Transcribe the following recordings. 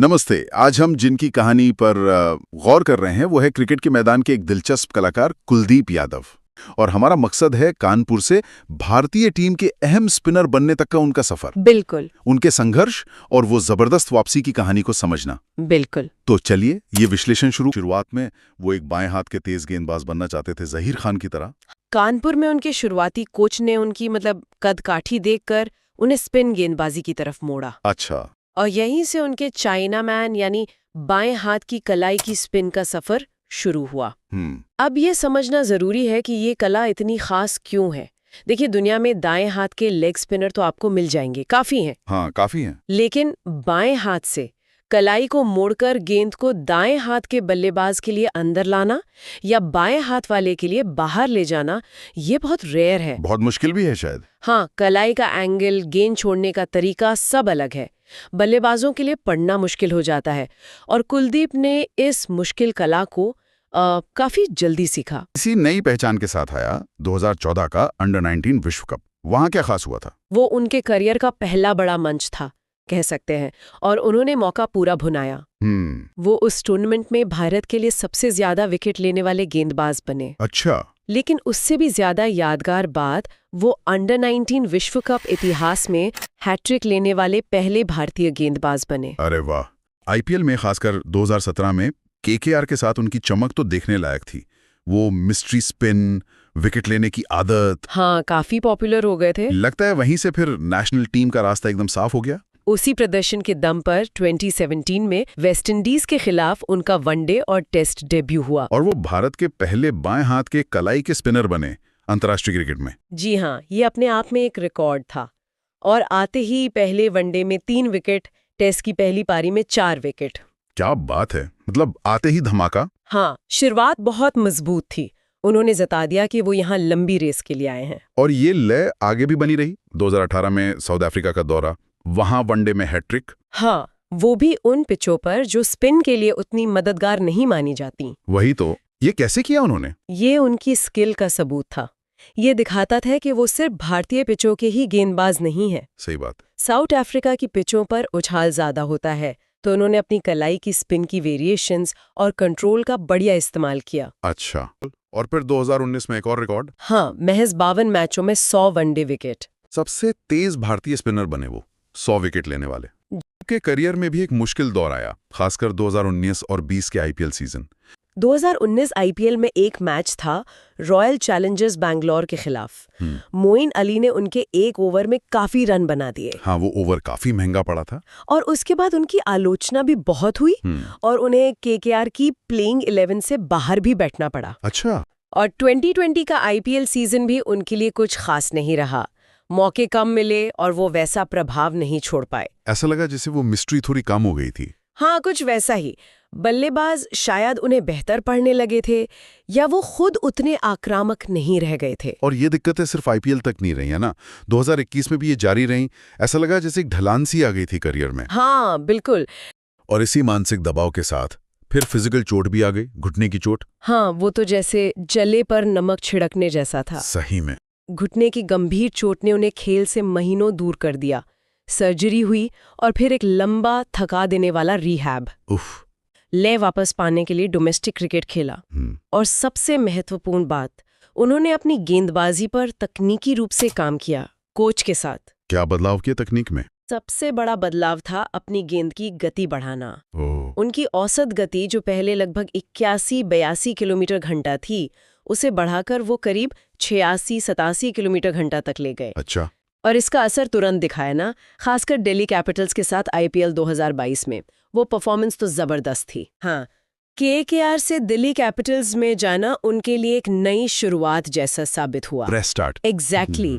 नमस्ते। आज हम जिनकी कहानी पर गौर कर रहे हैं वो है क्रिकेट के मैदान के एक दिलचस्प कलाकार कुलदीप यादव। और हमारा मकसद है कानपुर से भारतीय टीम के अहम स्पिनर बनने तक का उनका सफर, बिल्कुल उनके संघर्ष और वो जबरदस्त वापसी की कहानी को समझना। बिल्कुल। तो चलिए ये विश्लेषण शुरुआत में वो एक बाएं हाथ के तेज गेंदबाज बनना चाहते थे, जहीर खान की तरह। कानपुर में उनके शुरुआती कोच ने उनकी कद काठी देखकर उन्हें स्पिन गेंदबाजी की तरफ मोड़ा, अच्छा। और यहीं से उनके चाइना मैन यानी बाएं हाथ की कलाई की स्पिन का सफर शुरू हुआ। अब ये समझना जरूरी है कि ये कला इतनी खास क्यों है। देखिए, दुनिया में दाएं हाथ के लेग स्पिनर तो आपको मिल जाएंगे, काफी हैं। हाँ, काफी हैं। लेकिन बाएं हाथ से कलाई को मोड़कर गेंद को दाएं हाथ के बल्लेबाज के लिए अंदर लाना या बाएं हाथ वाले के लिए बाहर ले जाना, ये बहुत रेयर है। बहुत मुश्किल भी है शायद। हाँ, कलाई का एंगल, गेंद छोड़ने का तरीका सब अलग है। बल्लेबाजों के लिए पढ़ना मुश्किल हो जाता है, और कुलदीप ने इस मुश्किल कला को काफी जल्दी सीखा। इसी नई पहचान के साथ आया 2014 का अंडर 19 विश्व कप। वहां क्या खास हुआ था? वो उनके करियर का पहला बड़ा मंच था, कह सकते हैं, और उन्होंने मौका पूरा भुनाया। वो उस टूर्नामेंट में भारत के लिए सबसे ज्यादा विकेट लेने वाले गेंदबाज बने। अच्छा। लेकिन उससे भी ज्यादा यादगार बात, वो अंडर 19 विश्व कप इतिहास में हैट्रिक लेने वाले पहले भारतीय गेंदबाज बने। अरे वाह। आईपीएल में खासकर 2017 में केकेआर के साथ उनकी चमक तो देखने लायक थी। वो मिस्ट्री स्पिन, विकेट लेने की आदत, हाँ, काफी पॉपुलर हो गए थे। लगता है वहीं से फिर नेशनल टीम का रास्ता एकदम साफ हो गया। उसी प्रदर्शन के दम पर 2017 में वेस्टइंडीज के खिलाफ उनका वनडे और टेस्ट डेब्यू हुआ, और वो भारत के पहले बाएं हाथ के कलाई के स्पिनर बने अंतर्राष्ट्रीय क्रिकेट में। जी हाँ, ये अपने आप में एक रिकॉर्ड था। और आते ही पहले वनडे में 3 विकेट, टेस्ट की पहली पारी में 4 विकेट। क्या बात है, मतलब आते ही धमाका। हाँ, शुरुआत बहुत मजबूत थी। उन्होंने जता दिया कि वो यहाँ लंबी रेस के लिए आए हैं। और ये लय आगे भी बनी रही। 2018 में साउथ अफ्रीका का दौरा, वहां वनडे में हैट्रिक। हाँ, वो भी उन पिचों पर जो स्पिन के लिए उतनी मददगार नहीं मानी जाती। वही तो। ये कैसे किया उन्होंने? ये उनकी स्किल का सबूत था। ये दिखाता था कि वो सिर्फ भारतीय पिचों के ही गेंदबाज नहीं है। सही बात। साउथ अफ्रीका की पिचों पर उछाल ज्यादा होता है, तो उन्होंने अपनी कलाई की स्पिन की वेरिएशंस और कंट्रोल का बढ़िया इस्तेमाल किया। अच्छा। और फिर 2019 में एक और रिकॉर्ड। हाँ, महज 52 मैचों में 100 वनडे विकेट। सबसे तेज भारतीय स्पिनर बने वो, 100 विकेट लेने वाले। उनके करियर में भी एक मुश्किल दौर आया, खासकर 2019 और 20 के आईपीएल सीजन। 2019 आईपीएल में एक मैच था रॉयल चैलेंजर्स बैंगलोर के खिलाफ। मोइन अली ने उनके एक ओवर में काफी रन बना दिए। हाँ, वो ओवर काफी महंगा पड़ा था। और उसके बाद उनकी आलोचना भी बहुत हुई, और उन्हें केकेआर की प्लेइंग 11 से बाहर भी बैठना पड़ा। अच्छा। और 2020 का आईपीएल सीजन भी उनके लिए कुछ खास नहीं रहा। मौके कम मिले और वो वैसा प्रभाव नहीं छोड़ पाए। ऐसा लगा जैसे वो मिस्ट्री थोड़ी कम हो गई थी। हाँ, कुछ वैसा ही। बल्लेबाज शायद उन्हें बेहतर पढ़ने लगे थे, या वो खुद उतने आक्रामक नहीं रह गए थे। और ये दिक्कतें सिर्फ आईपीएल तक नहीं रही है ना, 2021 में भी ये जारी रही। ऐसा लगा जैसे एक ढलान सी आ गई थी करियर में। हाँ, बिल्कुल। और इसी मानसिक दबाव के साथ फिर फिजिकल चोट भी आ गई, घुटने की चोट। हाँ, वो तो जैसे जले पर नमक छिड़कने जैसा था। सही में। घुटने की गंभीर चोट ने उन्हें खेल से महीनों दूर कर दिया। सर्जरी हुई और फिर एक लंबा थका देने वाला रिहैब। उफ। लय वापस पाने के लिए डोमेस्टिक क्रिकेट खेला। और सबसे महत्वपूर्ण बात, उन्होंने अपनी गेंदबाजी पर तकनीकी रूप से काम किया, कोच के साथ। क्या बदलाव किया तकनीक में? सबसे बड़ा बदलाव था अपनी गेंद की गति बढ़ाना। ओह। उनकी औसत गति, जो पहले लगभग 81-82 किलोमीटर घंटा थी, उसे बढ़ाकर वो करीब 86-87 किलोमीटर घंटा तक ले गए। अच्छा। और इसका असर तुरंत दिखाया ना, खासकर दिल्ली कैपिटल्स के साथ आईपीएल 2022 में। वो परफॉर्मेंस तो जबरदस्त थी। हाँ, केकेआर से दिल्ली कैपिटल्स में जाना उनके लिए एक नई शुरुआत जैसा साबित हुआ। Fresh start. एग्जैक्टली।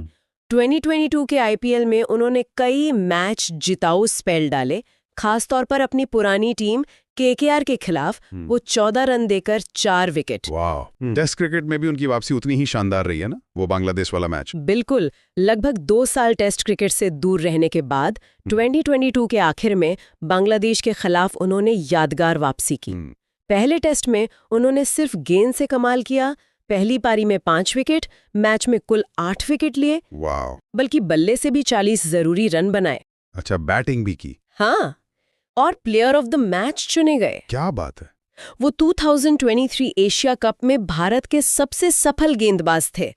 2022 के आईपीएल में उन्होंने कई मैच जिताऊ स्पेल डाले, खासतौर पर अपनी पुरानी टीम केकेआर के खिलाफ वो 14 रन देकर 4 विकेट। वाह। टेस्ट क्रिकेट में भी उनकी वापसी उतनी ही शानदार रही है ना, वो बांग्लादेश वाला मैच। बिल्कुल। लगभग 2 साल टेस्ट क्रिकेट से दूर रहने के बाद 2022 के आखिर में बांग्लादेश के खिलाफ उन्होंने यादगार वापसी की। पहले टेस्ट में उन्होंने सिर्फ गेंद से कमाल किया। पहली पारी में 5 विकेट, मैच में कुल 8 विकेट लिए। वाह। बल्कि बल्ले से भी 40 जरूरी रन बनाए। अच्छा, बैटिंग भी की। हाँ, और प्लेयर ऑफ द मैच चुने गए। क्या बात है। वो 2023 एशिया कप में भारत के सबसे सफल गेंदबाज थे।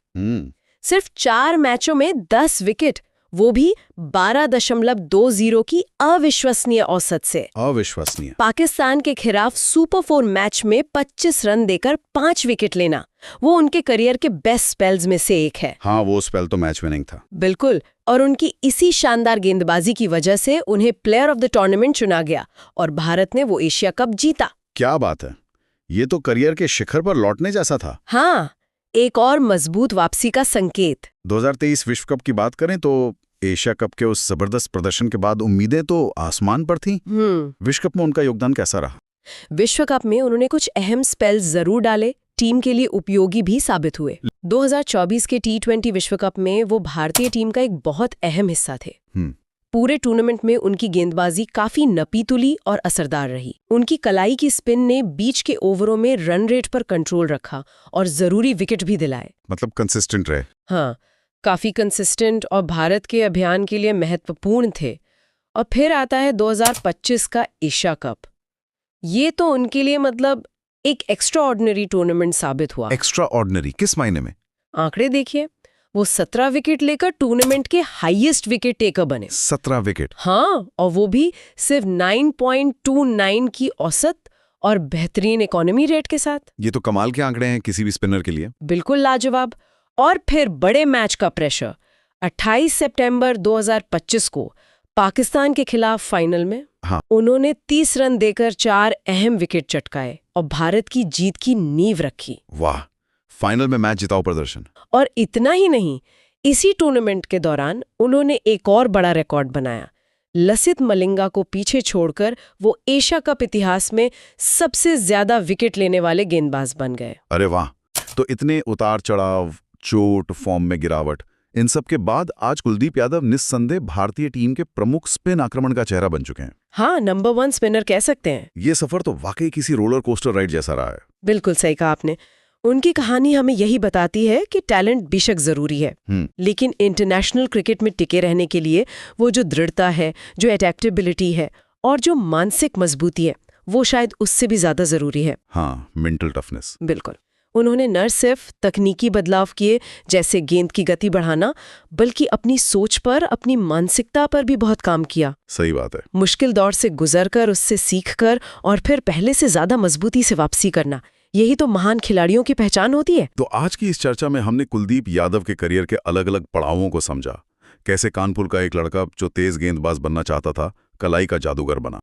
सिर्फ 4 मैचों में 10 विकेट, वो भी 12.20 की अविश्वसनीय औसत से। अविश्वसनीय। पाकिस्तान के खिलाफ सुपर 4 मैच में 25 रन देकर 5 विकेट लेना, वो उनके करियर के बेस्ट स्पेल्स में से एक है। हाँ, वो स्पेल तो मैच विनिंग था। बिल्कुल, और उनकी इसी शानदार गेंदबाजी की वजह से उन्हें प्लेयर ऑफ द टूर्नामेंट चुना गया और भारत ने वो एशिया कप जीता। क्या बात है, ये तो करियर के शिखर पर लौटने जैसा था। हाँ, एक और मजबूत वापसी का संकेत। 2023 विश्व कप की बात करें तो एशिया कप के उस जबरदस्त प्रदर्शन के बाद उम्मीदें तो आसमान पर थीं। विश्व कप में उनका योगदान कैसा रहा? विश्व कप में उन्होंने कुछ अहम स्पेल्स जरूर डाले, टीम के लिए उपयोगी भी साबित हुए। 2024 के T20 विश्व कप में वो भारतीय टीम का एक बहुत अहम हिस्सा थे। पूरे टूर्नामेंट में उनकी गेंदबाजी काफी नपी-तुली और असरदार रही। उनकी कलाई की स्पिन ने बीच के ओवरों में रन रेट पर कंट्रोल रखा और जरूरी विकेट भी दिलाए। मतलब कंसिस्टेंट रहे। हाँ, काफी कंसिस्टेंट और भारत के अभियान के लिए महत्वपूर्ण थे। और फिर आता है 2025 का एशिया कप। ये तो उनके लिए मतलब एक एक्स्ट्राऑर्डिनरी टूर्नामेंट साबित हुआ। एक्स्ट्राऑर्डिनरी किस मायने में? आंकड़े देखिए, वो 17 विकेट लेकर टूर्नामेंट के हाईएस्ट विकेट टेकर बने। 17 विकेट? हाँ, और वो भी सिर्फ 9.29 की औसत और बेहतरीन इकोनॉमी रेट के साथ। ये तो कमाल के आंकड़े हैं किसी भी स्पिनर के लिए। बिल्कुल लाजवाब। और फिर बड़े मैच का प्रेशर। 28 सितंबर 2025 को पाकिस्तान के खिलाफ फाइनल में उन्होंने 30 रन देकर 4 अहम विकेट चटकाए और भारत की जीत की नींव रखी। वाह, फाइनल में मैच जिताऊ प्रदर्शन। और इतना ही नहीं, इसी टूर्नामेंट के दौरान उन्होंने एक और बड़ा रिकॉर्ड बनाया। लसित मलिंगा को पीछे छोड़कर वो एशिया कप इतिहास में सबसे ज्यादा विकेट लेने वाले गेंदबाज बन गए। अरे वाह, तो इतने उतार चढ़ाव, चोट, फॉर्म में गिरावट, इन सब के बाद आज कुलदीप यादव निस्संदेह भारतीय टीम के प्रमुख स्पिन आक्रमण का चेहरा बन चुके हैं। हाँ, नंबर 1 स्पिनर कह सकते हैं। ये सफर तो वाकई किसी रोलर कोस्टर राइड जैसा रहा है। बिल्कुल सही कहा आपने। उनकी कहानी हमें यही बताती है कि टैलेंट बेशक जरूरी है, लेकिन इंटरनेशनल क्रिकेट में टिके रहने के लिए वो जो दृढ़ता है, जो एडेप्टेबिलिटी है और जो मानसिक मजबूती है, वो शायद उससे भी ज्यादा जरूरी है। हाँ, मेंटल टफनेस। बिल्कुल। उन्होंने न सिर्फ तकनीकी बदलाव किए, जैसे गेंद की गति बढ़ाना, बल्कि अपनी सोच पर, अपनी मानसिकता पर भी बहुत काम किया। सही बात है। मुश्किल दौर से गुजरकर, उससे सीखकर और फिर पहले से ज्यादा मजबूती से वापसी करना, यही तो महान खिलाड़ियों की पहचान होती है। तो आज की इस चर्चा में हमने कुलदीप यादव के करियर के अलग अलग पड़ावों को समझा। कैसे कानपुर का एक लड़का जो तेज गेंदबाज बनना चाहता था, कलाई का जादूगर बना।